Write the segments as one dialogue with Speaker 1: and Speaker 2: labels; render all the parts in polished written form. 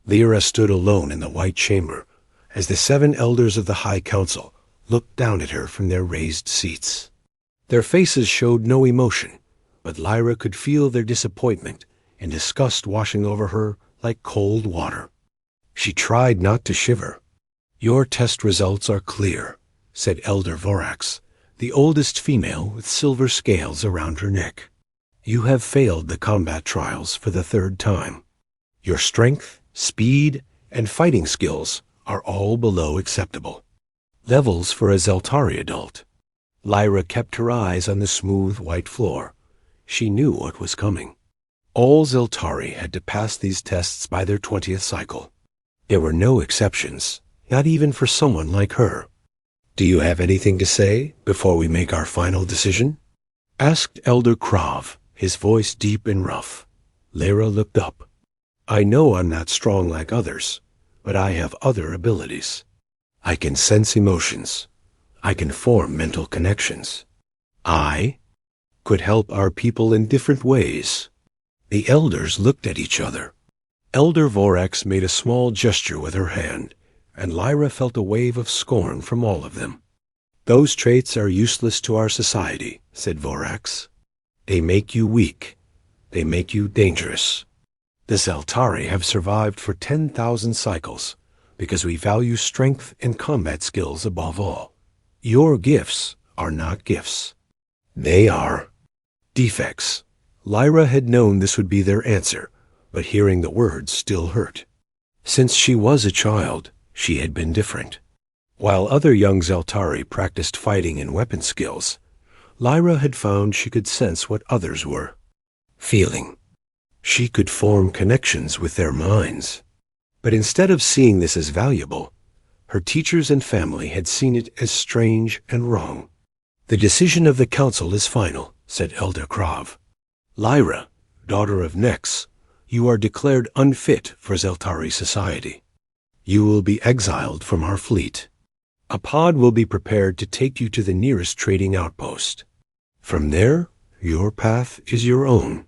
Speaker 1: Lyra stood alone in the White Chamber as the 7 elders of the High Council looked down at her from their raised seats. Their faces showed no emotion, but Lyra could feel their disappointment and disgust washing over her like cold water. She tried not to shiver. "Your test results are clear," said Elder Vorax, the oldest female with silver scales around her neck. "You have failed the combat trials for the 3rd time. Your strength, speed, and fighting skills are all below acceptable. Levels for a Zeltari adult." Lyra kept her eyes on the smooth white floor. She knew what was coming. All Zeltari had to pass these tests by their 20th cycle. There were no exceptions, not even for someone like her. "Do you have anything to say before we make our final decision?" asked Elder Krav, his voice deep and rough. Lyra looked up. "I know I'm not strong like others, but I have other abilities. I can sense emotions. I can form mental connections. I could help our people in different ways." The elders looked at each other. Elder Vorax made a small gesture with her hand, and Lyra felt a wave of scorn from all of them. "Those traits are useless to our society," said Vorax. "They make you weak. They make you dangerous. The Zeltari have survived for 10,000 cycles because we value strength and combat skills above all. Your gifts are not gifts. They are defects." Lyra had known this would be their answer, but hearing the words still hurt. Since she was a child, she had been different. While other young Zeltari practiced fighting and weapon skills, Lyra had found she could sense what others were feeling. She could form connections with their minds. But instead of seeing this as valuable, her teachers and family had seen it as strange and wrong. "The decision of the council is final," said Elder Krav. "Lyra, daughter of Nex, you are declared unfit for Zeltari society. You will be exiled from our fleet. A pod will be prepared to take you to the nearest trading outpost. From there, your path is your own."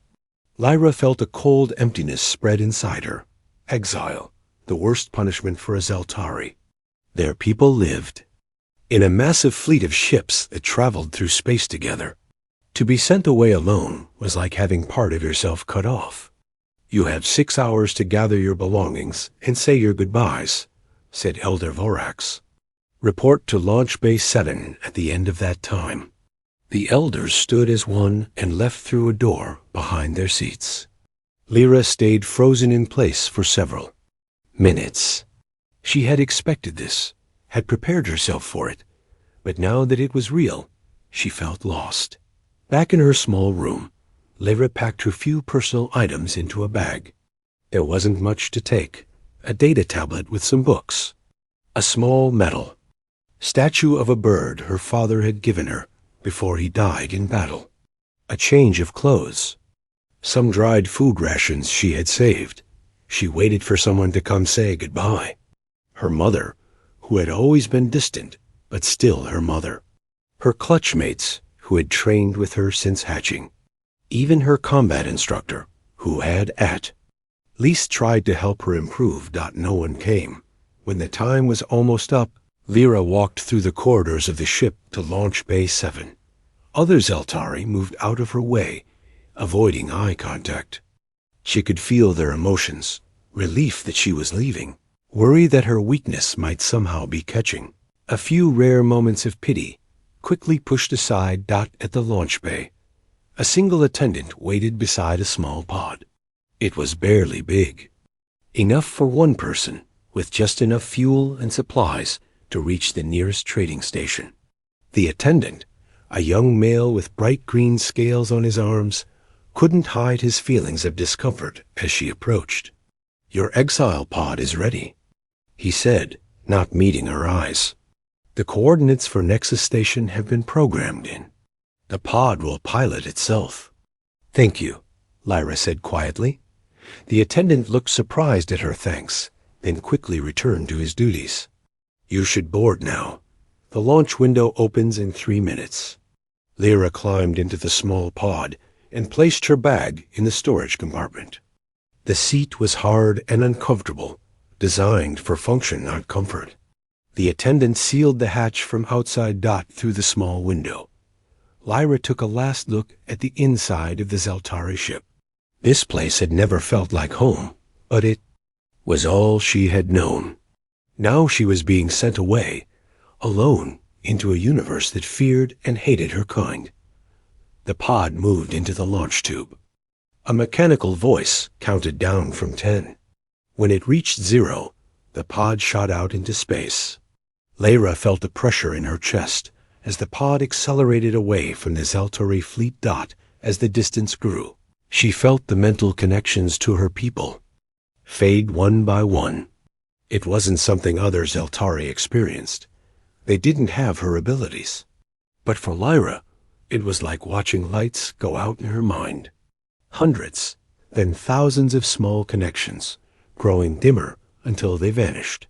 Speaker 1: Lyra felt a cold emptiness spread inside her. Exile, the worst punishment for a Zeltari. Their people lived in a massive fleet of ships that traveled through space together. To be sent away alone was like having part of yourself cut off. "You have 6 hours to gather your belongings and say your goodbyes," said Elder Vorax. "Report to Launch Bay 7 at the end of that time." The elders stood as one and left through a door behind their seats. Lyra stayed frozen in place for several minutes. She had expected this, had prepared herself for it, but now that it was real, she felt lost. Back in her small room, Lyra packed her few personal items into a bag. There wasn't much to take: a data tablet with some books, a small medal, statue of a bird her father had given her before he died in battle, a change of clothes, some dried food rations she had saved. She waited for someone to come say goodbye. Her mother, who had always been distant, but still her mother. Her clutchmates, who had trained with her since hatching. Even her combat instructor, who had at least tried to help her improve. No one came. When the time was almost up, Lyra walked through the corridors of the ship to Launch Bay 7. Other Zeltari moved out of her way, avoiding eye contact. She could feel their emotions: relief that she was leaving, worry that her weakness might somehow be catching. A few rare moments of pity, quickly pushed aside. At the launch bay, a single attendant waited beside a small pod. It was barely big, enough for one person, with just enough fuel and supplies to reach the nearest trading station. The attendant, a young male with bright green scales on his arms, couldn't hide his feelings of discomfort as she approached. "Your exile pod is ready," he said, not meeting her eyes. "The coordinates for Nexus Station have been programmed in. The pod will pilot itself." "Thank you," Lyra said quietly. The attendant looked surprised at her thanks, then quickly returned to his duties. "You should board now. The launch window opens in 3 minutes." Lyra climbed into the small pod and placed her bag in the storage compartment. The seat was hard and uncomfortable, designed for function, not comfort. The attendant sealed the hatch from outside Dot through the small window. Lyra took a last look at the inside of the Zeltari ship. This place had never felt like home, but it was all she had known. Now she was being sent away, alone, into a universe that feared and hated her kind. The pod moved into the launch tube. A mechanical voice counted down from 10. When it reached 0, the pod shot out into space. Lyra felt the pressure in her chest as the pod accelerated away from the Zeltari fleet. Dot as the distance grew. She felt the mental connections to her people fade one by one. It wasn't something other Zeltari experienced. They didn't have her abilities. But for Lyra, it was like watching lights go out in her mind. Hundreds, then thousands of small connections, growing dimmer until they vanished.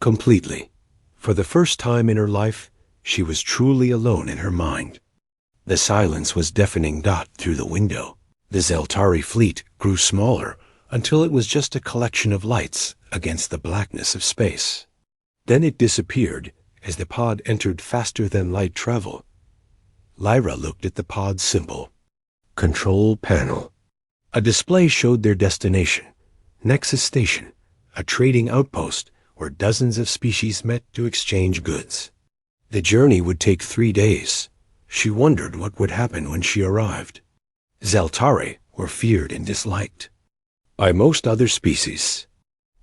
Speaker 1: Completely. For the first time in her life, she was truly alone in her mind. The silence was deafening. Dot through the window. The Zeltari fleet grew smaller until it was just a collection of lights against the blackness of space. Then it disappeared as the pod entered faster than light travel. Lyra looked at the pod's symbol. Control panel. A display showed their destination, Nexus Station, a trading outpost where dozens of species met to exchange goods. The journey would take 3 days. She wondered what would happen when she arrived. Zeltari were feared and disliked by most other species.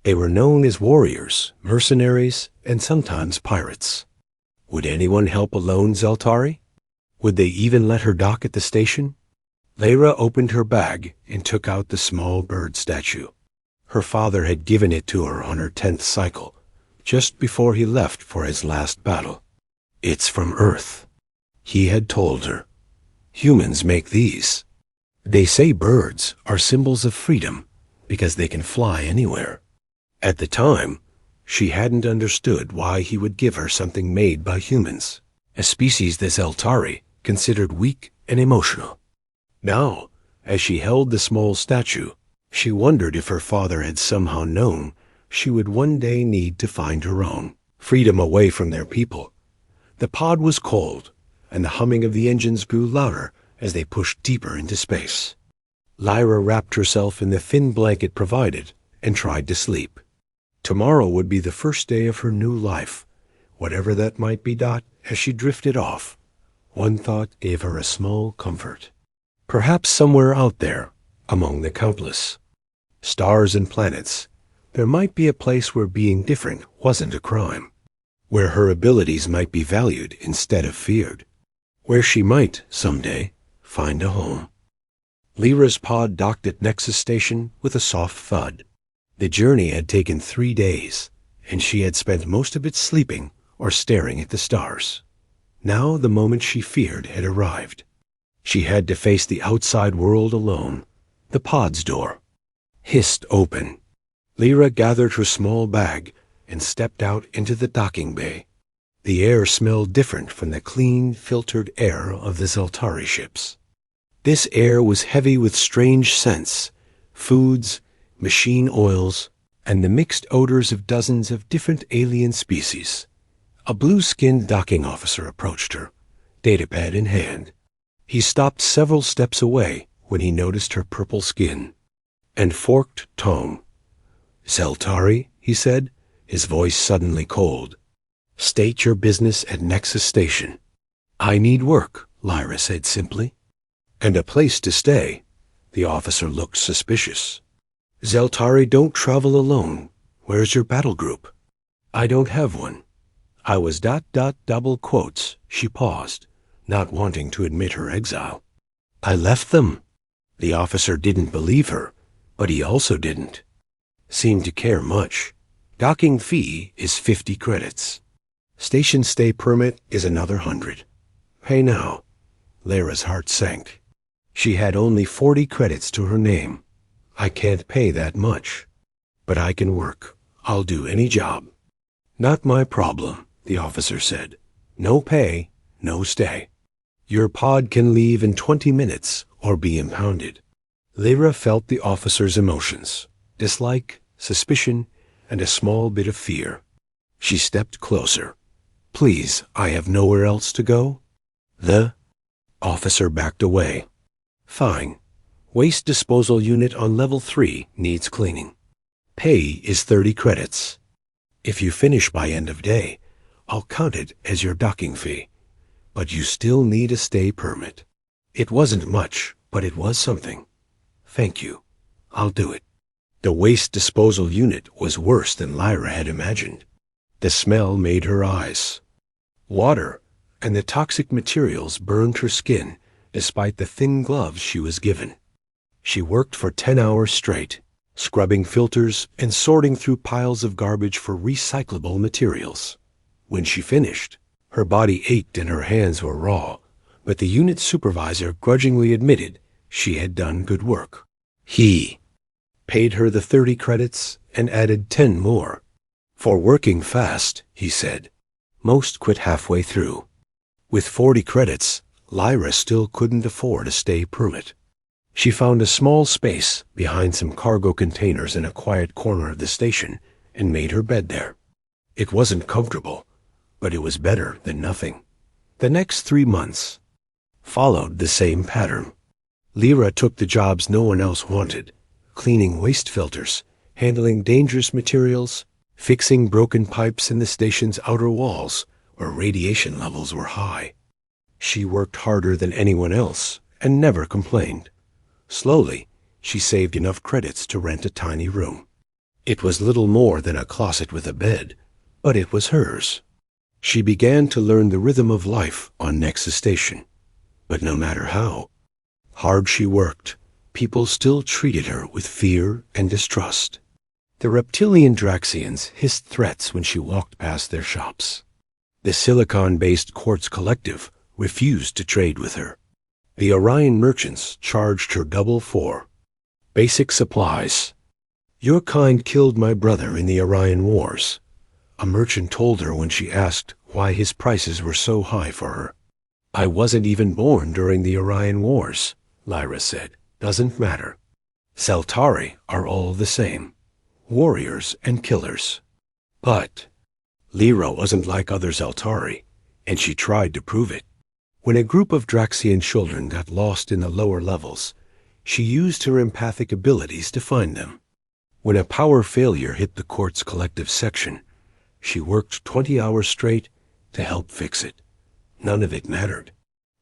Speaker 1: They were known as warriors, mercenaries, and sometimes pirates. Would anyone help a lone Zeltari? Would they even let her dock at the station? Lyra opened her bag and took out the small bird statue. Her father had given it to her on her 10th cycle, just before he left for his last battle. It's from Earth, he had told her. Humans make these. They say birds are symbols of freedom because they can fly anywhere. At the time, she hadn't understood why he would give her something made by humans, a species the Zeltari considered weak and emotional. Now, as she held the small statue, she wondered if her father had somehow known she would one day need to find her own freedom away from their people. The pod was cold, and the humming of the engines grew louder as they pushed deeper into space. Lyra wrapped herself in the thin blanket provided and tried to sleep. Tomorrow would be the first day of her new life, whatever that might be. Dot, as she drifted off, one thought gave her a small comfort. Perhaps somewhere out there, among the countless stars and planets, there might be a place where being different wasn't a crime, where her abilities might be valued instead of feared, where she might, someday, find a home. Lyra's pod docked at Nexus Station with a soft thud. The journey had taken 3 days, and she had spent most of it sleeping or staring at the stars. Now the moment she feared had arrived. She had to face the outside world alone. The pod's door hissed open. Lyra gathered her small bag and stepped out into the docking bay. The air smelled different from the clean, filtered air of the Zeltari ships. This air was heavy with strange scents, foods, machine oils, and the mixed odors of dozens of different alien species. A blue-skinned docking officer approached her, datapad in hand. He stopped several steps away when he noticed her purple skin and forked tongue. "Zeltari," he said, his voice suddenly cold. "State your business at Nexus Station." "I need work," Lyra said simply. "And a place to stay." The officer looked suspicious. "Zeltari don't travel alone. Where's your battle group?" "I don't have one." "I was ... double quotes." She paused, not wanting to admit her exile. "I left them." The officer didn't believe her, but he also didn't seem to care much. "Docking fee is 50 credits. Station stay permit is another 100. Pay now." Lyra's heart sank. She had only 40 credits to her name. "I can't pay that much. But I can work. I'll do any job." "Not my problem," the officer said. "No pay, no stay. Your pod can leave in 20 minutes or be impounded." Lyra felt the officer's emotions, dislike, suspicion, and a small bit of fear. She stepped closer. "Please, I have nowhere else to go?" The officer backed away. "Fine. Waste disposal unit on level 3 needs cleaning. Pay is 30 credits. If you finish by end of day, I'll count it as your docking fee. But you still need a stay permit." It wasn't much, but it was something. "Thank you. I'll do it." The waste disposal unit was worse than Lyra had imagined. The smell made her eyes water, and the toxic materials burned her skin despite the thin gloves she was given. She worked for 10 hours straight, scrubbing filters and sorting through piles of garbage for recyclable materials. When she finished, her body ached and her hands were raw, but the unit supervisor grudgingly admitted she had done good work. He paid her the 30 credits and added 10 more. For working fast, he said. Most quit halfway through. With 40 credits, Lyra still couldn't afford a stay permit. She found a small space behind some cargo containers in a quiet corner of the station and made her bed there. It wasn't comfortable, but it was better than nothing. The next 3 months followed the same pattern. Lyra took the jobs no one else wanted, cleaning waste filters, handling dangerous materials, fixing broken pipes in the station's outer walls where radiation levels were high. She worked harder than anyone else and never complained. Slowly, she saved enough credits to rent a tiny room. It was little more than a closet with a bed, but it was hers. She began to learn the rhythm of life on Nexus Station. But no matter how hard she worked, people still treated her with fear and distrust. The reptilian Draxians hissed threats when she walked past their shops. The silicon-based Quartz Collective refused to trade with her. The Orion merchants charged her double for basic supplies. "Your kind killed my brother in the Orion Wars," a merchant told her when she asked why his prices were so high for her. "I wasn't even born during the Orion Wars," Lyra said. "Doesn't matter. Zeltari are all the same. Warriors and killers." But Lyra wasn't like other Zeltari, and she tried to prove it. When a group of Draxian children got lost in the lower levels, she used her empathic abilities to find them. When a power failure hit the Quartz Collective section, she worked 20 hours straight to help fix it. None of it mattered.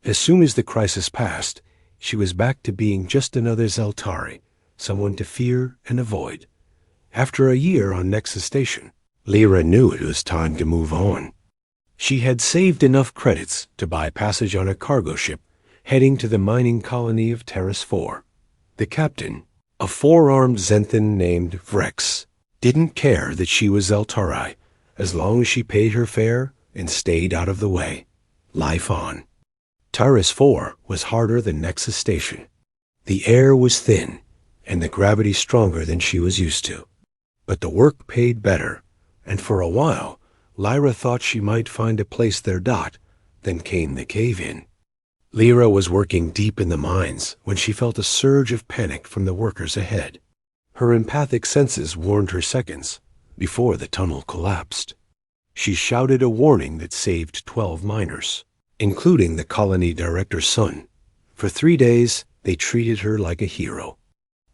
Speaker 1: As soon as the crisis passed, she was back to being just another Zeltari, someone to fear and avoid. After a year on Nexus Station, Lyra knew it was time to move on. She had saved enough credits to buy passage on a cargo ship heading to the mining colony of Terrace 4. The captain, a 4-armed Zenthan named Vrex, didn't care that she was Zeltari, as long as she paid her fare and stayed out of the way. Life on. Terrace 4 was harder than Nexus Station. The air was thin, and the gravity stronger than she was used to. But the work paid better, and for a while, Lyra thought she might find a place there. Then came the cave-in. Lyra was working deep in the mines when she felt a surge of panic from the workers ahead. Her empathic senses warned her seconds before the tunnel collapsed. She shouted a warning that saved 12 miners, including the colony director's son. For 3 days, they treated her like a hero.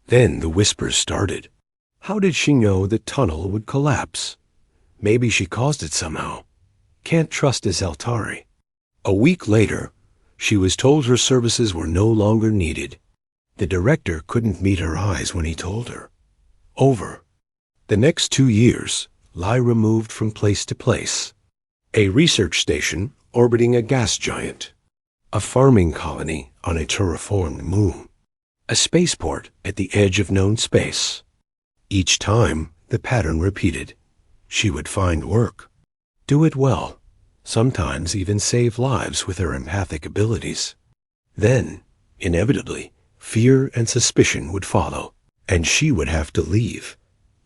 Speaker 1: Then the whispers started. How did she know the tunnel would collapse? Maybe she caused it somehow. Can't trust a Zeltari. A week later, she was told her services were no longer needed. The director couldn't meet her eyes when he told her. Over. The next 2 years, Lyra moved from place to place. A research station orbiting a gas giant. A farming colony on a terraformed moon. A spaceport at the edge of known space. Each time, the pattern repeated. She would find work, do it well, sometimes even save lives with her empathic abilities. Then, inevitably, fear and suspicion would follow, and she would have to leave.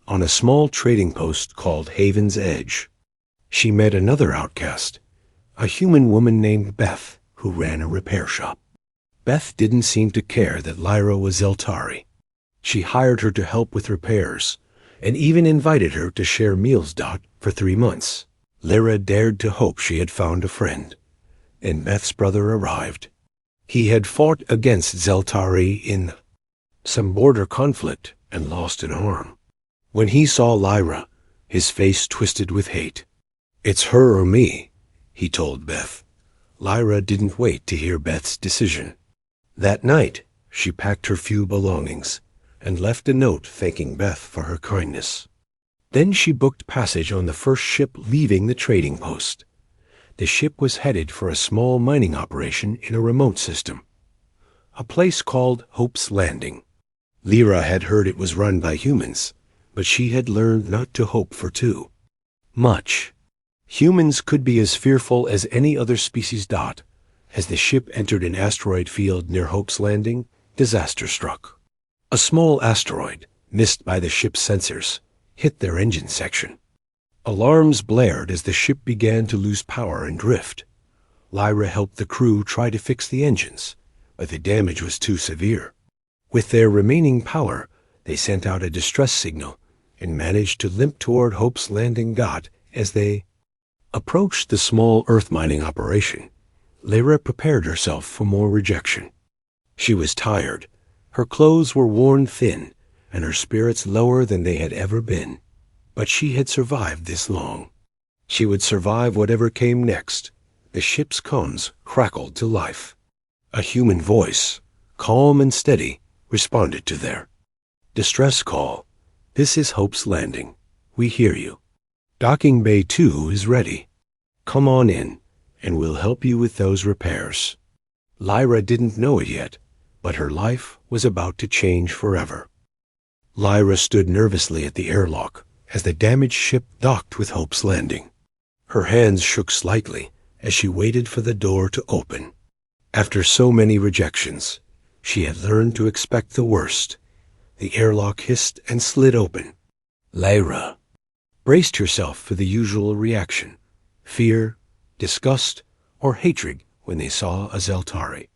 Speaker 1: On a small trading post called Haven's Edge, she met another outcast, a human woman named Beth, who ran a repair shop. Beth didn't seem to care that Lyra was Zeltari. She hired her to help with repairs, and even invited her to share meals. For 3 months. Lyra dared to hope she had found a friend, and Beth's brother arrived. He had fought against Zeltari in some border conflict and lost an arm. When he saw Lyra, his face twisted with hate. "It's her or me," he told Beth. Lyra didn't wait to hear Beth's decision. That night, she packed her few belongings and left a note thanking Beth for her kindness. Then she booked passage on the first ship leaving the trading post. The ship was headed for a small mining operation in a remote system, a place called Hope's Landing. Lyra had heard it was run by humans, but she had learned not to hope for too much. Humans could be as fearful as any other species. As the ship entered an asteroid field near Hope's Landing, disaster struck. A small asteroid, missed by the ship's sensors, hit their engine section. Alarms blared as the ship began to lose power and drift. Lyra helped the crew try to fix the engines, but the damage was too severe. With their remaining power, they sent out a distress signal and managed to limp toward Hope's Landing. As they approached the small earth mining operation, Lyra prepared herself for more rejection. She was tired. Her clothes were worn thin, and her spirits lower than they had ever been. But she had survived this long. She would survive whatever came next. The ship's comms crackled to life. A human voice, calm and steady, responded to their distress call. "This is Hope's Landing. We hear you. Docking Bay 2 is ready. Come on in, and we'll help you with those repairs." Lyra didn't know it yet, but her life was about to change forever. Lyra stood nervously at the airlock as the damaged ship docked with Hope's Landing. Her hands shook slightly as she waited for the door to open. After so many rejections, she had learned to expect the worst. The airlock hissed and slid open. Lyra braced herself for the usual reaction: fear, disgust, or hatred when they saw a Zeltari.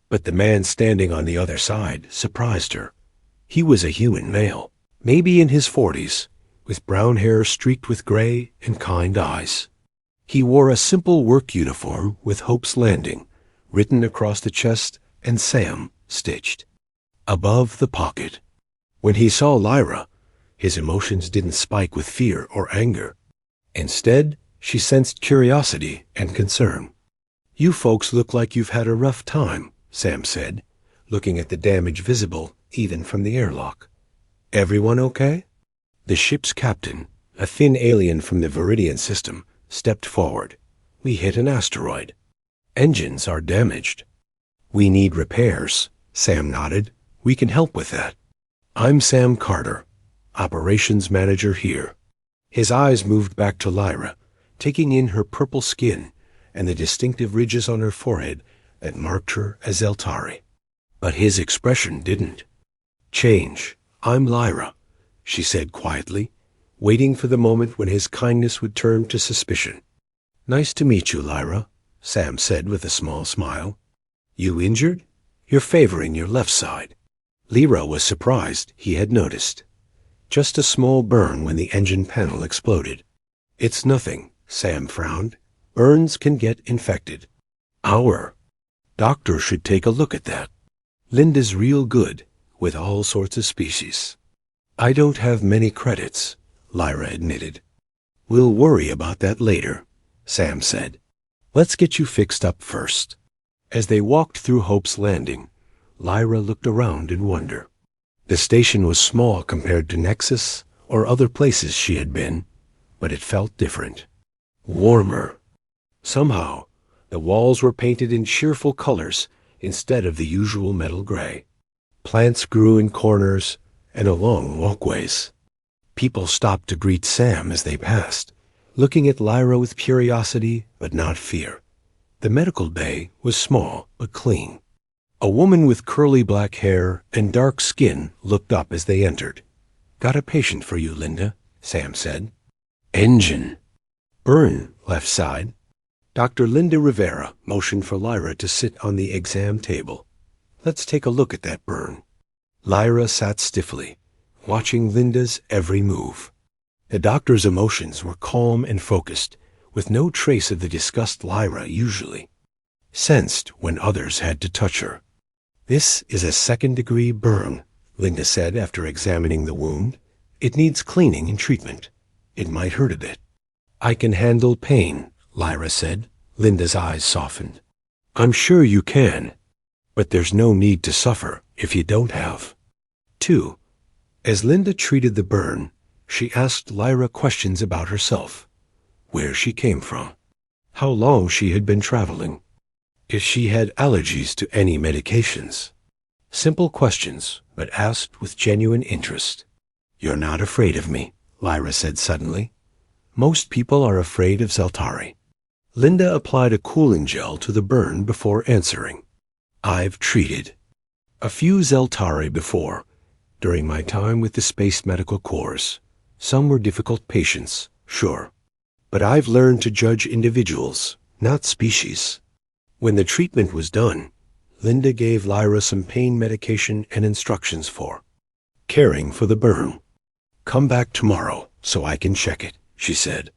Speaker 1: But the man standing on the other side surprised her. He was a human male, maybe in his 40s, with brown hair streaked with gray and kind eyes. He wore a simple work uniform with Hope's Landing written across the chest and Sam stitched above the pocket. When he saw Lyra, his emotions didn't spike with fear or anger. Instead, she sensed curiosity and concern. "You folks look like you've had a rough time," Sam said, looking at the damage visible even from the airlock. "Everyone okay?" The ship's captain, a thin alien from the Viridian system, stepped forward. "We hit an asteroid. Engines are damaged." "We need repairs," Sam nodded. "We can help with that." "I'm Sam Carter, operations manager here." His eyes moved back to Lyra, taking in her purple skin and the distinctive ridges on her forehead that marked her as Zeltari. But his expression didn't change. "I'm Lyra," she said quietly, waiting for the moment when his kindness would turn to suspicion. "Nice to meet you, Lyra," Sam said with a small smile. "You injured? You're favoring your left side." Lyra was surprised he had noticed. "Just a small burn when the engine panel exploded." "It's nothing," Sam frowned. "Burns can get infected. Our doctor should take a look at that. Linda's real good with all sorts of species." "I don't have many credits," Lyra admitted. "We'll worry about that later," Sam said. "Let's get you fixed up first." As they walked through Hope's Landing, Lyra looked around in wonder. The station was small compared to Nexus or other places she had been, but it felt different. Warmer. Somehow, the walls were painted in cheerful colors instead of the usual metal gray. Plants grew in corners and along walkways. People stopped to greet Sam as they passed, looking at Lyra with curiosity but not fear. The medical bay was small but clean. A woman with curly black hair and dark skin looked up as they entered. "Got a patient for you, Linda," Sam said. "Engine. Burn, left side." Dr. Linda Rivera motioned for Lyra to sit on the exam table. "Let's take a look at that burn." Lyra sat stiffly, watching Linda's every move. The doctor's emotions were calm and focused, with no trace of the disgust Lyra usually sensed when others had to touch her. "This is a second-degree burn," Linda said after examining the wound. "It needs cleaning and treatment. It might hurt a bit." "I can handle pain," Lyra said. Linda's eyes softened. "I'm sure you can, but there's no need to suffer if you don't have to." As Linda treated the burn, she asked Lyra questions about herself, where she came from, how long she had been traveling, if she had allergies to any medications. Simple questions, but asked with genuine interest. "You're not afraid of me," Lyra said suddenly. "Most people are afraid of Zeltari." Linda applied a cooling gel to the burn before answering. "I've treated a few Zeltari before, during my time with the Space Medical Corps. Some were difficult patients, sure. But I've learned to judge individuals, not species." When the treatment was done, Linda gave Lyra some pain medication and instructions for caring for the burn. "Come back tomorrow so I can check it," she said,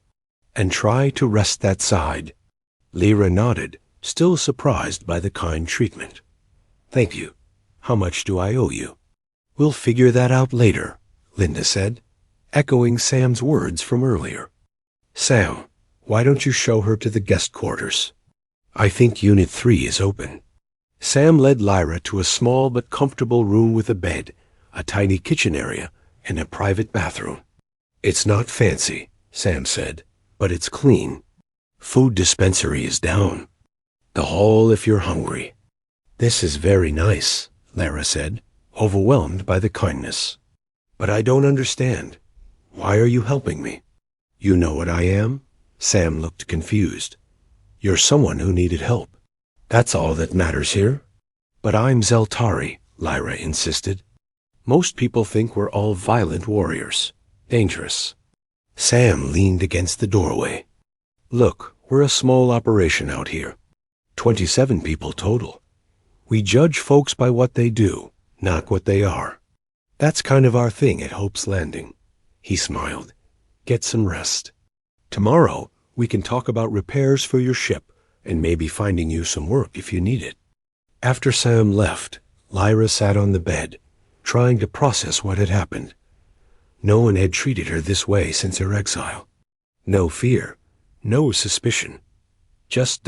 Speaker 1: "and try to rest that side." Lyra nodded, still surprised by the kind treatment. "Thank you. How much do I owe you?" "We'll figure that out later," Linda said, echoing Sam's words from earlier. "Sam, why don't you show her to the guest quarters? I think Unit 3 is open." Sam led Lyra to a small but comfortable room with a bed, a tiny kitchen area, and a private bathroom. "It's not fancy," Sam said, "but it's clean. Food dispensary is down. The hall if you're hungry." "This is very nice," Lyra said, overwhelmed by the kindness. "But I don't understand. Why are you helping me?" "You know what I am?" Sam looked confused. "You're someone who needed help. That's all that matters here." "But I'm Zeltari," Lyra insisted. "Most people think we're all violent warriors. Dangerous." Sam leaned against the doorway. "Look, we're a small operation out here. 27 people total. We judge folks by what they do, not what they are. That's kind of our thing at Hope's Landing." He smiled. "Get some rest. Tomorrow, we can talk about repairs for your ship and maybe finding you some work if you need it." After Sam left, Lyra sat on the bed, trying to process what had happened. No one had treated her this way since her exile. No fear, no suspicion, just ...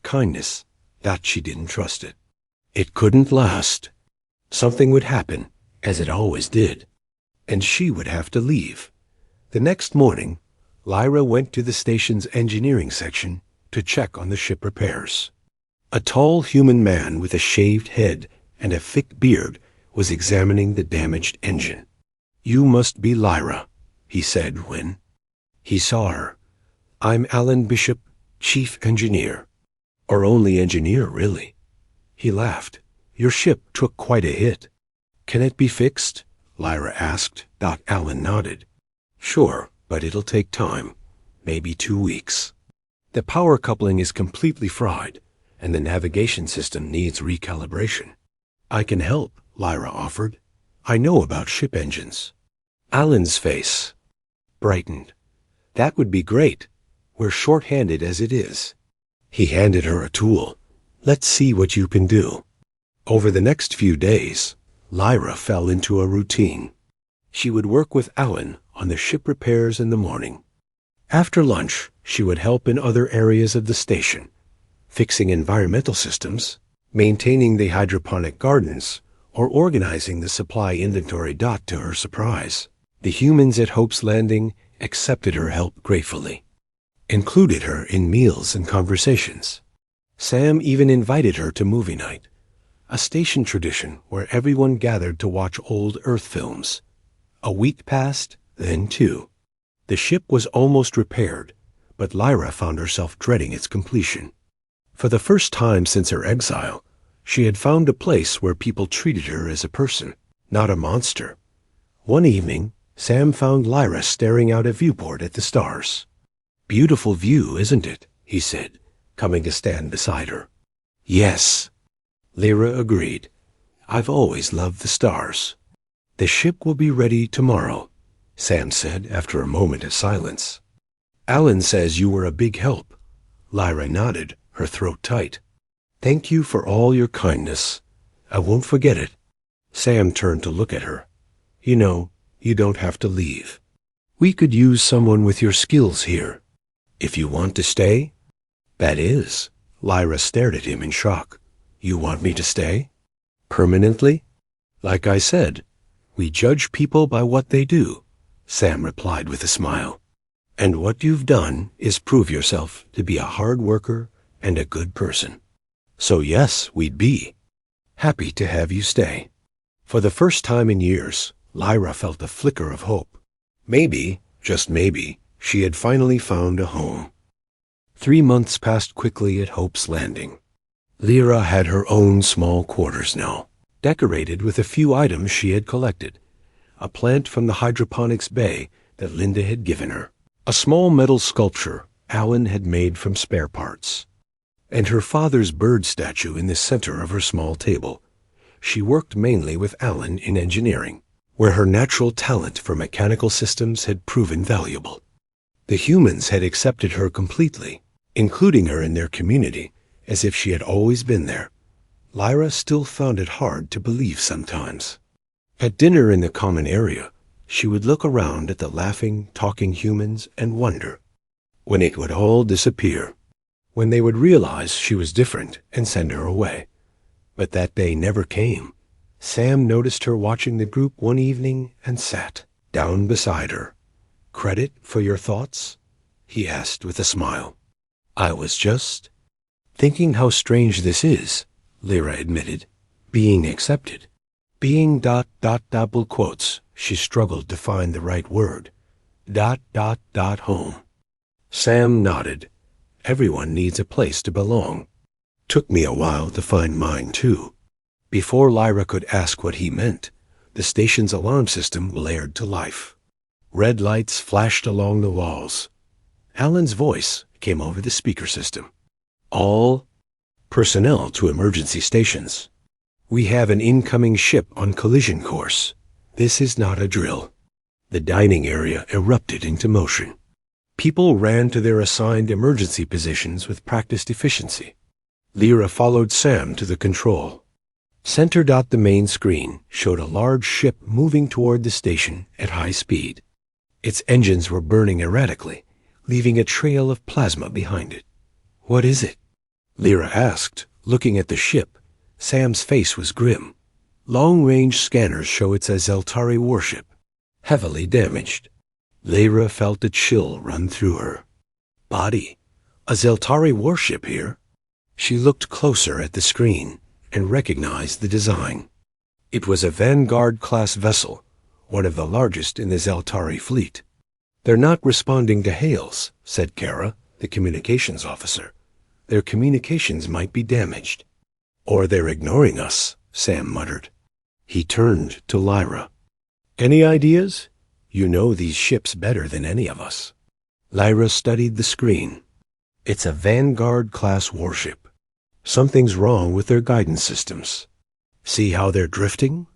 Speaker 1: kindness. That she didn't trust it. It couldn't last. Something would happen, as it always did, and she would have to leave. The next morning, Lyra went to the station's engineering section to check on the ship repairs. A tall human man with a shaved head and a thick beard was examining the damaged engine. "You must be Lyra," he said when he saw her. "I'm Alan Bishop, chief engineer. Or only engineer, really." He laughed. "Your ship took quite a hit." "Can it be fixed?" Lyra asked. Alan nodded. "Sure, but it'll take time. Maybe 2 weeks. The power coupling is completely fried, and the navigation system needs recalibration." "I can help," Lyra offered. "I know about ship engines." Alan's face brightened. "That would be great. We're short-handed as it is." He handed her a tool. "Let's see what you can do." Over the next few days, Lyra fell into a routine. She would work with Alan on the ship repairs in the morning. After lunch, she would help in other areas of the station, fixing environmental systems, maintaining the hydroponic gardens, or organizing the supply inventory. To her surprise, the humans at Hope's Landing accepted her help gratefully, included her in meals and conversations. Sam even invited her to movie night, a station tradition where everyone gathered to watch old Earth films. A week passed, then 2. The ship was almost repaired, but Lyra found herself dreading its completion. For the first time since her exile, she had found a place where people treated her as a person, not a monster. One evening, Sam found Lyra staring out a viewport at the stars. "Beautiful view, isn't it?" he said, coming to stand beside her. "Yes," Lyra agreed. "I've always loved the stars." "The ship will be ready tomorrow," Sam said after a moment of silence. "Alan says you were a big help." Lyra nodded, her throat tight. "Thank you for all your kindness. I won't forget it." Sam turned to look at her. "You know, you don't have to leave. We could use someone with your skills here. If you want to stay." "That is." Lyra stared at him in shock. "You want me to stay? Permanently?" "Like I said, we judge people by what they do," Sam replied with a smile. "And what you've done is prove yourself to be a hard worker and a good person. So yes, we'd be happy to have you stay." For the first time in years, Lyra felt a flicker of hope. Maybe, just maybe, she had finally found a home. 3 months passed quickly at Hope's Landing. Lyra had her own small quarters now, decorated with a few items she had collected. A plant from the hydroponics bay that Linda had given her, a small metal sculpture Alan had made from spare parts, and her father's bird statue in the center of her small table. She worked mainly with Alan in engineering, where her natural talent for mechanical systems had proven valuable. The humans had accepted her completely, including her in their community, as if she had always been there. Lyra still found it hard to believe sometimes. At dinner in the common area, she would look around at the laughing, talking humans and wonder when it would all disappear, when they would realize she was different and send her away. But that day never came. Sam noticed her watching the group one evening and sat down beside her. "Credit for your thoughts?" he asked with a smile. "I was just thinking how strange this is," Lyra admitted. "Being accepted. Being ... double quotes. She struggled to find the right word. ... home." Sam nodded. "Everyone needs a place to belong. Took me a while to find mine, too." Before Lyra could ask what he meant, the station's alarm system blared to life. Red lights flashed along the walls. Alan's voice came over the speaker system. "All personnel to emergency stations. We have an incoming ship on collision course. This is not a drill." The dining area erupted into motion. People ran to their assigned emergency positions with practiced efficiency. Lyra followed Sam to the control. Center. The main screen showed a large ship moving toward the station at high speed. Its engines were burning erratically, leaving a trail of plasma behind it. "What is it?" Lyra asked, looking at the ship. Sam's face was grim. "Long-range scanners show it's a Zeltari warship, heavily damaged." Lyra felt a chill run through her body. A Zeltari warship here? She looked closer at the screen and recognized the design. It was a Vanguard-class vessel, one of the largest in the Zeltari fleet. "They're not responding to hails," said Kara, the communications officer. "Their communications might be damaged." "Or they're ignoring us," Sam muttered. He turned to Lyra. "Any ideas? You know these ships better than any of us." Lyra studied the screen. "It's a Vanguard-class warship. Something's wrong with their guidance systems. See how they're drifting?"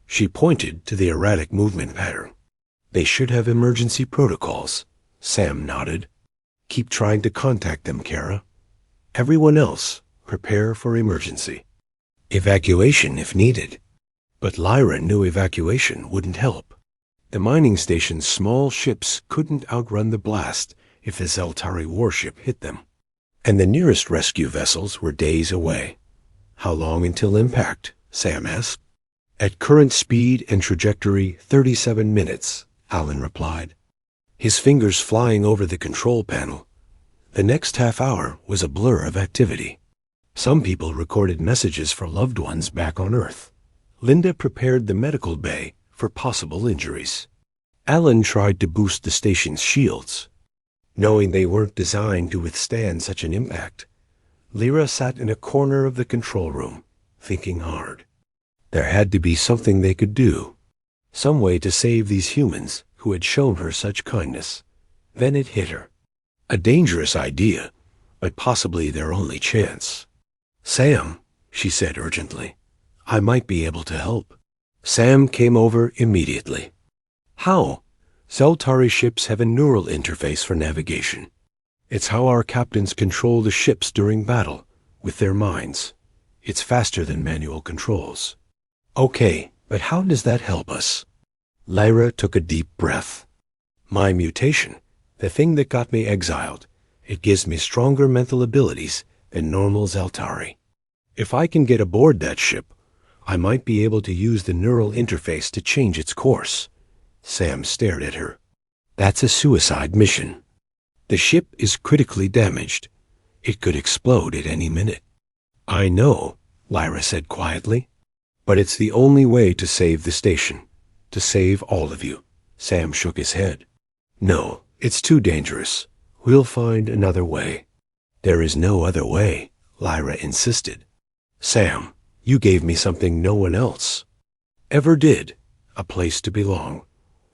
Speaker 1: She pointed to the erratic movement pattern. "They should have emergency protocols." Sam nodded. "Keep trying to contact them, Kara. Everyone else, prepare for emergency. Evacuation if needed." But Lyra knew evacuation wouldn't help. The mining station's small ships couldn't outrun the blast if the Zeltari warship hit them. And the nearest rescue vessels were days away. "How long until impact?" Sam asked. "At current speed and trajectory, 37 minutes, Alan replied, his fingers flying over the control panel. The next half hour was a blur of activity. Some people recorded messages for loved ones back on Earth. Linda prepared the medical bay for possible injuries. Alan tried to boost the station's shields. Knowing they weren't designed to withstand such an impact, Lyra sat in a corner of the control room, thinking hard. There had to be something they could do, some way to save these humans who had shown her such kindness. Then it hit her. A dangerous idea, but possibly their only chance. "Sam," she said urgently, "I might be able to help." Sam came over immediately. How? Zeltari ships have a neural interface for navigation. It's how our captains control the ships during battle, with their minds. It's faster than manual controls. Okay, but how does that help us? Lyra took a deep breath. My mutation, the thing that got me exiled, it gives me stronger mental abilities than normal Zeltari. If I can get aboard that ship, I might be able to use the neural interface to change its course. Sam stared at her. That's a suicide mission. The ship is critically damaged. It could explode at any minute. I know, Lyra said quietly. But it's the only way to save the station. To save all of you. Sam shook his head. No, it's too dangerous. We'll find another way. There is no other way, Lyra insisted. Sam, you gave me something no one else ever did, a place to belong.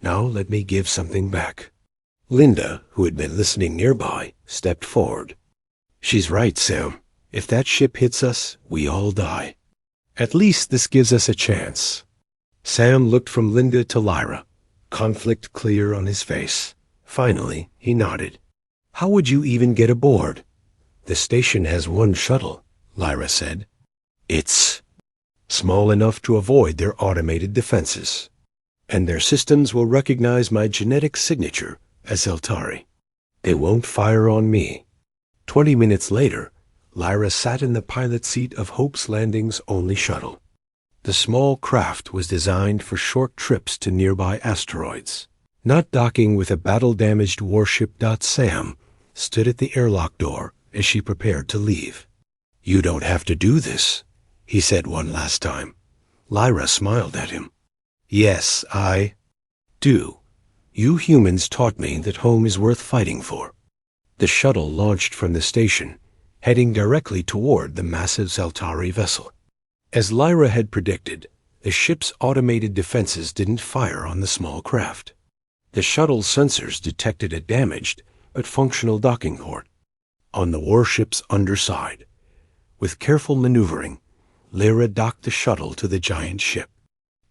Speaker 1: Now let me give something back. Linda, who had been listening nearby, stepped forward. She's right, Sam. If that ship hits us, we all die. At least this gives us a chance. Sam looked from Linda to Lyra, conflict clear on his face. Finally, he nodded. How would you even get aboard? The station has one shuttle, Lyra said. It's small enough to avoid their automated defenses. And their systems will recognize my genetic signature as Zeltari. They won't fire on me. 20 minutes later, Lyra sat in the pilot seat of Hope's Landing's only shuttle. The small craft was designed for short trips to nearby asteroids. Not docking with a battle-damaged warship. Sam stood at the airlock door as she prepared to leave. You don't have to do this, he said one last time. Lyra smiled at him. Yes, I do. You humans taught me that home is worth fighting for. The shuttle launched from the station, heading directly toward the massive Zeltari vessel. As Lyra had predicted, the ship's automated defenses didn't fire on the small craft. The shuttle's sensors detected a damaged but functional docking port on the warship's underside. With careful maneuvering, Lyra docked the shuttle to the giant ship.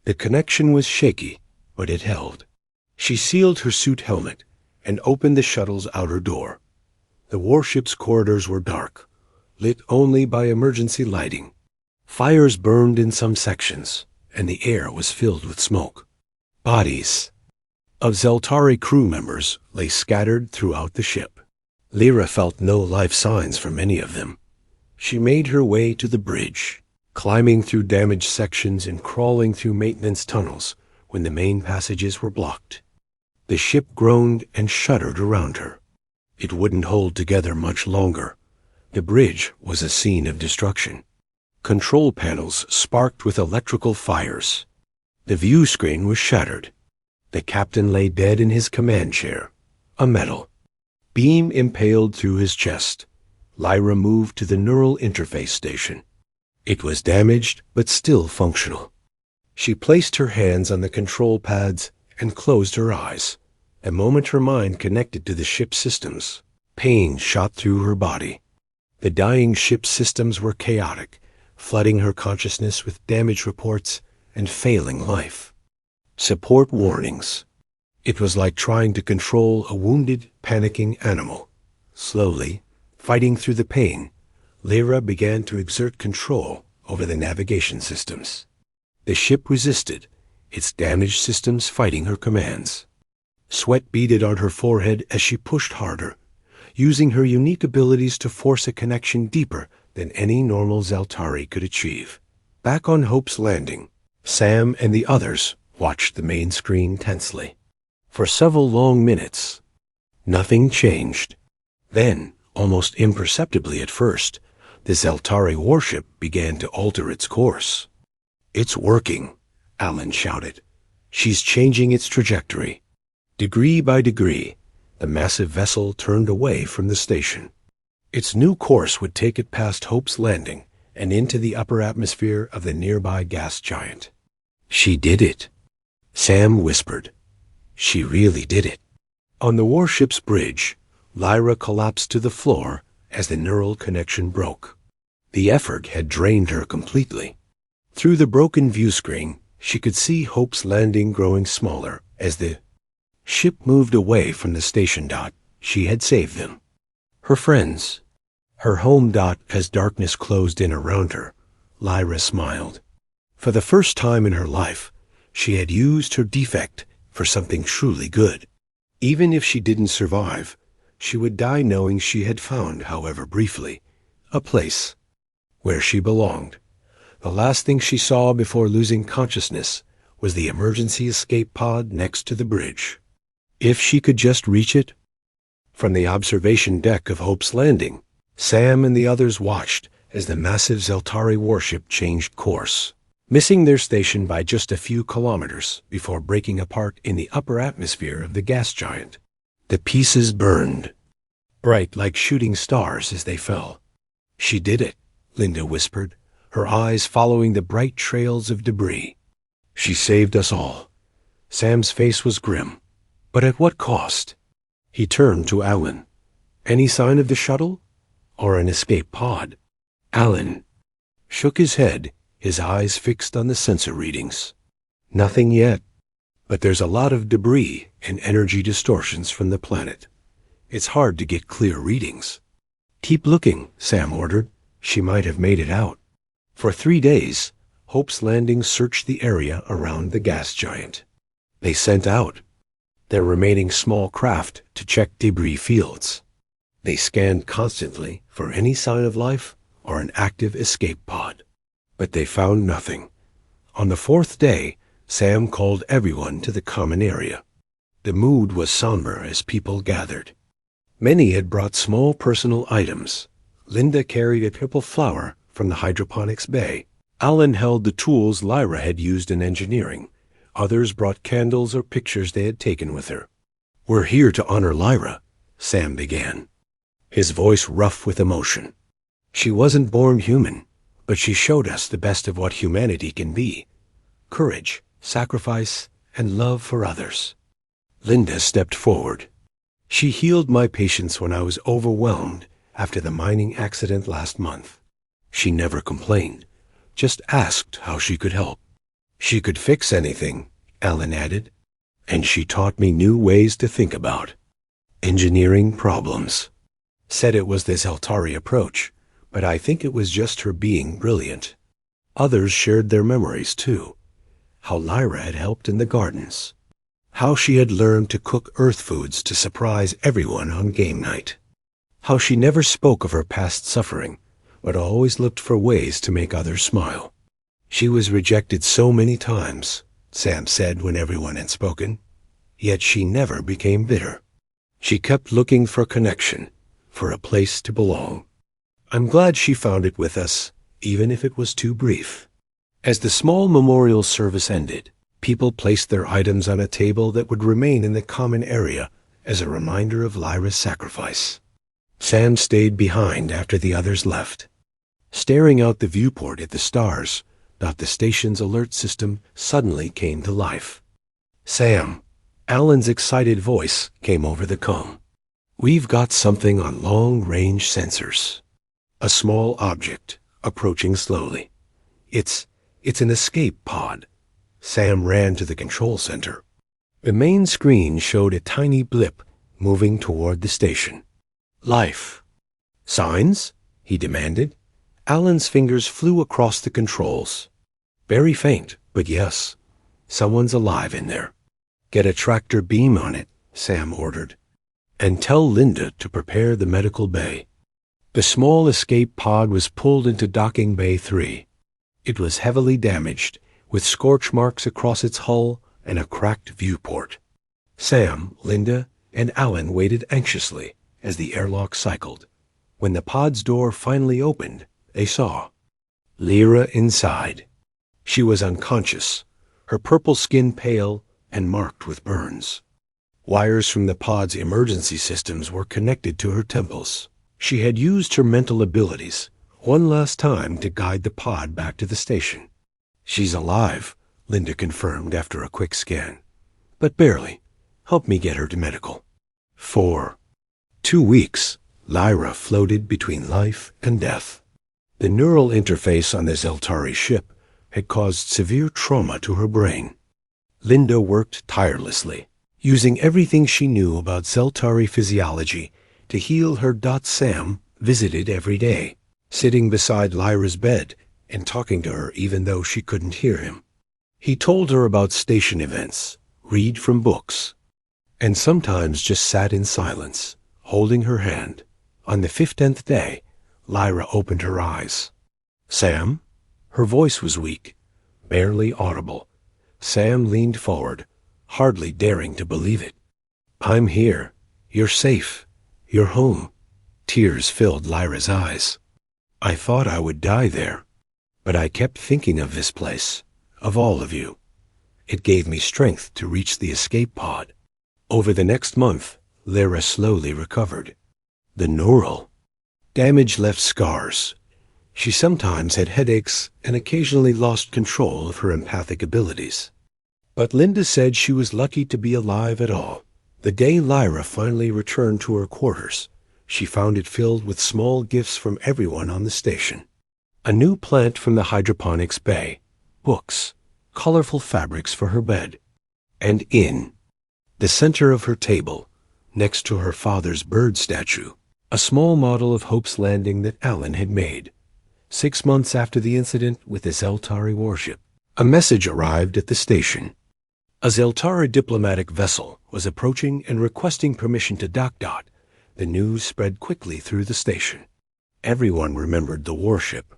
Speaker 1: The connection was shaky, but it held. She sealed her suit helmet and opened the shuttle's outer door. The warship's corridors were dark, lit only by emergency lighting. Fires burned in some sections, and the air was filled with smoke. Bodies of Zeltari crew members lay scattered throughout the ship. Lyra felt no life signs from any of them. She made her way to the bridge, climbing through damaged sections and crawling through maintenance tunnels when the main passages were blocked. The ship groaned and shuddered around her. It wouldn't hold together much longer. The bridge was a scene of destruction. Control panels sparked with electrical fires. The view screen was shattered. The captain lay dead in his command chair, a metal beam impaled through his chest. Lyra moved to the neural interface station. It was damaged, but still functional. She placed her hands on the control pads and closed her eyes. A moment her mind connected to the ship's systems. Pain shot through her body. The dying ship's systems were chaotic, flooding her consciousness with damage reports and failing life. Support warnings. It was like trying to control a wounded, panicking animal. Slowly, fighting through the pain, Lyra began to exert control over the navigation systems. The ship resisted, its damaged systems fighting her commands. Sweat beaded on her forehead as she pushed harder, using her unique abilities to force a connection deeper than any normal Zeltari could achieve. Back on Hope's Landing, Sam and the others watched the main screen tensely. For several long minutes, nothing changed. Then, almost imperceptibly at first, the Zeltari warship began to alter its course. It's working, Alan shouted. She's changing its trajectory. Degree by degree, the massive vessel turned away from the station. Its new course would take it past Hope's Landing and into the upper atmosphere of the nearby gas giant. She did it, Sam whispered. She really did it. On the warship's bridge, Lyra collapsed to the floor as the neural connection broke. The effort had drained her completely. Through the broken view screen, She could see Hope's Landing growing smaller as the ship moved away from the station. She had saved them. Her friends. Her home. As darkness closed in around her, Lyra smiled. For the first time in her life, she had used her defect for something truly good. Even if she didn't survive, she would die knowing she had found, however briefly, a place where she belonged. The last thing she saw before losing consciousness was the emergency escape pod next to the bridge. If she could just reach it. From the observation deck of Hope's Landing, Sam and the others watched as the massive Zeltari warship changed course, missing their station by just a few kilometers before breaking apart in the upper atmosphere of the gas giant. The pieces burned, bright like shooting stars as they fell. She did it, Linda whispered, her eyes following the bright trails of debris. She saved us all. Sam's face was grim. But at what cost? He turned to Alan. Any sign of the shuttle? Or an escape pod? Alan shook his head, his eyes fixed on the sensor readings. Nothing yet. But there's a lot of debris and energy distortions from the planet. It's hard to get clear readings. Keep looking, Sam ordered. She might have made it out. For 3 days, Hope's Landing searched the area around the gas giant. They sent out their remaining small craft to check debris fields. They scanned constantly for any sign of life or an active escape pod. But they found nothing. On the 4th day, Sam called everyone to the common area. The mood was somber as people gathered. Many had brought small personal items. Linda carried a purple flower from the hydroponics bay. Alan held the tools Lyra had used in engineering. Others brought candles or pictures they had taken with her. "We're here to honor Lyra," Sam began, his voice rough with emotion. "She wasn't born human, but she showed us the best of what humanity can be. Courage, sacrifice, and love for others." Linda stepped forward. "She healed my patients when I was overwhelmed after the mining accident last month. She never complained, just asked how she could help. She could fix anything," Alan added, "and she taught me new ways to think about engineering problems." Said it was the Zeltari approach, but I think it was just her being brilliant. Others shared their memories, too. How Lyra had helped in the gardens. How she had learned to cook earth foods to surprise everyone on game night. How she never spoke of her past suffering, but always looked for ways to make others smile. She was rejected so many times, Sam said when everyone had spoken, yet she never became bitter. She kept looking for connection, for a place to belong. I'm glad she found it with us, even if it was too brief. As the small memorial service ended, people placed their items on a table that would remain in the common area as a reminder of Lyra's sacrifice. Sam stayed behind after the others left. Staring out the viewport at the stars, the station's alert system suddenly came to life. "Sam," Alan's excited voice came over the comm. "We've got something on long-range sensors. A small object, approaching slowly. It's an escape pod." Sam ran to the control center. The main screen showed a tiny blip moving toward the station. "Life. Signs?" he demanded. Alan's fingers flew across the controls. "Very faint, but yes. Someone's alive in there." "Get a tractor beam on it," Sam ordered. "And tell Linda to prepare the medical bay." The small escape pod was pulled into docking bay 3. It was heavily damaged, with scorch marks across its hull and a cracked viewport. Sam, Linda, and Alan waited anxiously as the airlock cycled. When the pod's door finally opened, they saw Lyra inside. She was unconscious, her purple skin pale and marked with burns. Wires from the pod's emergency systems were connected to her temples. She had used her mental abilities one last time to guide the pod back to the station. "She's alive," Linda confirmed after a quick scan. "But barely. Help me get her to medical." 4. 2 weeks, Lyra floated between life and death. The neural interface on the Zeltari ship had caused severe trauma to her brain. Linda worked tirelessly, using everything she knew about Zeltari physiology to heal her. Sam visited every day, sitting beside Lyra's bed and talking to her even though she couldn't hear him. He told her about station events, read from books, and sometimes just sat in silence, holding her hand. On the 15th day, Lyra opened her eyes. "Sam?" Her voice was weak, barely audible. Sam leaned forward, hardly daring to believe it. "I'm here. You're safe. You're home." Tears filled Lyra's eyes. "I thought I would die there, but I kept thinking of this place, of all of you. It gave me strength to reach the escape pod." Over the next month, Lyra slowly recovered. The neural damage left scars. She sometimes had headaches and occasionally lost control of her empathic abilities. But Linda said she was lucky to be alive at all. The day Lyra finally returned to her quarters, she found it filled with small gifts from everyone on the station. A new plant from the hydroponics bay, books, colorful fabrics for her bed, and in the center of her table, next to her father's bird statue, a small model of Hope's Landing that Alan had made. 6 months after the incident with the Zeltari warship, a message arrived at the station. A Zeltari diplomatic vessel was approaching and requesting permission to dock. The news spread quickly through the station. Everyone remembered the warship.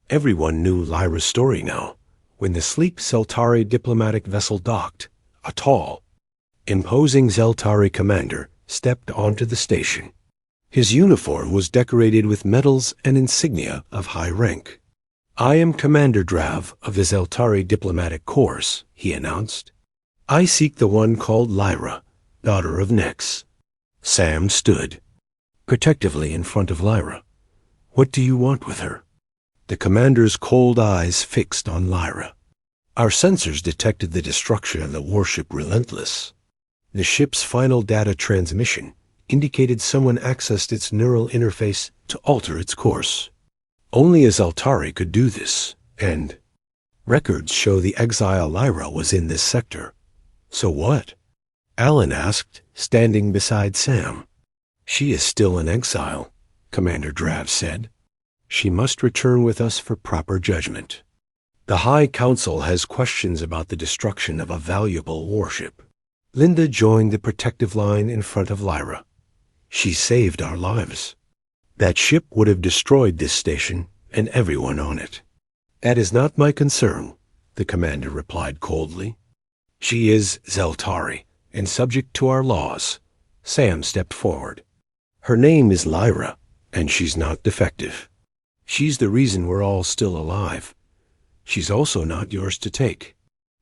Speaker 1: Everyone knew Lyra's story now. When the sleek Zeltari diplomatic vessel docked, a tall, imposing Zeltari commander stepped onto the station. His uniform was decorated with medals and insignia of high rank. "I am Commander Drav of the Zeltari Diplomatic Corps," he announced. "I seek the one called Lyra, daughter of Nex." Sam stood protectively in front of Lyra. "What do you want with her?" The commander's cold eyes fixed on Lyra. "Our sensors detected the destruction of the warship Relentless. The ship's final data transmission indicated someone accessed its neural interface to alter its course. Only a Zeltari could do this, and records show the Exile Lyra was in this sector." "So what?" Alan asked, standing beside Sam. "She is still in exile," Commander Drav said. "She must return with us for proper judgment. The High Council has questions about the destruction of a valuable warship." Linda joined the protective line in front of Lyra. "She saved our lives. That ship would have destroyed this station and everyone on it." "That is not my concern," the commander replied coldly. "She is Zeltari and subject to our laws." Sam stepped forward. "Her name is Lyra, and she's not defective. She's the reason we're all still alive. She's also not yours to take.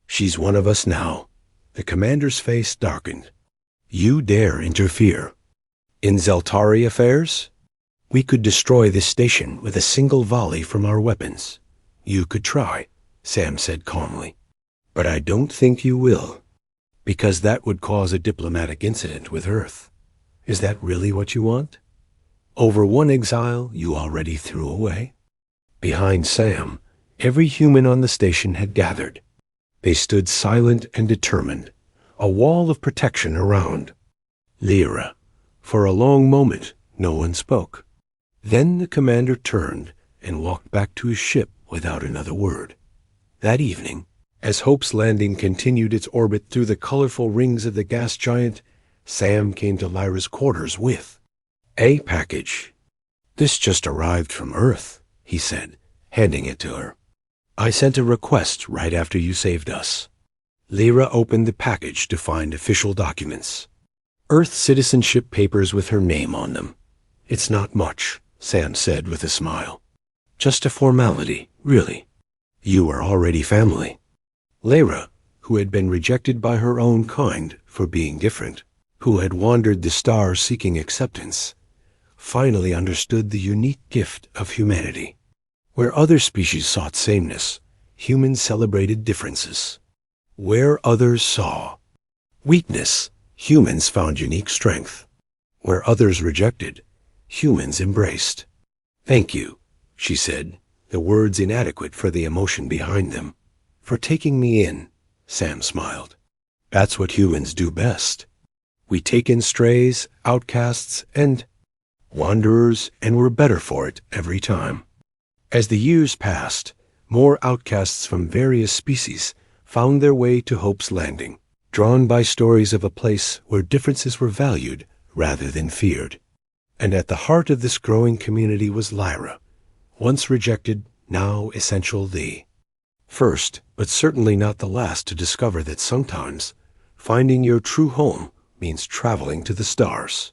Speaker 1: She's one of us now." The commander's face darkened. "You dare interfere in Zeltari affairs? We could destroy this station with a single volley from our weapons." "You could try," Sam said calmly. "But I don't think you will, because that would cause a diplomatic incident with Earth. Is that really what you want? Over one exile you already threw away?" Behind Sam, every human on the station had gathered. They stood silent and determined, a wall of protection around Lyra. For a long moment, no one spoke. Then the commander turned and walked back to his ship without another word. That evening, as Hope's Landing continued its orbit through the colorful rings of the gas giant, Sam came to Lyra's quarters with a package. "This just arrived from Earth," he said, handing it to her. "I sent a request right after you saved us." Lyra opened the package to find official documents. Earth citizenship papers with her name on them. "It's not much," Sam said with a smile. "Just a formality, really. You are already family." Lyra, who had been rejected by her own kind for being different, who had wandered the stars seeking acceptance, finally understood the unique gift of humanity. Where other species sought sameness, humans celebrated differences. Where others saw weakness, humans found unique strength. Where others rejected, humans embraced. "Thank you," she said, the words inadequate for the emotion behind them. for taking me in," Sam smiled. "That's what humans do best. We take in strays, outcasts, and wanderers, and we're better for it every time." As the years passed, more outcasts from various species found their way to Hope's Landing, drawn by stories of a place where differences were valued rather than feared. And at the heart of this growing community was Lyra, once rejected, now essential thee. First, but certainly not the last, to discover that sometimes finding your true home means traveling to the stars.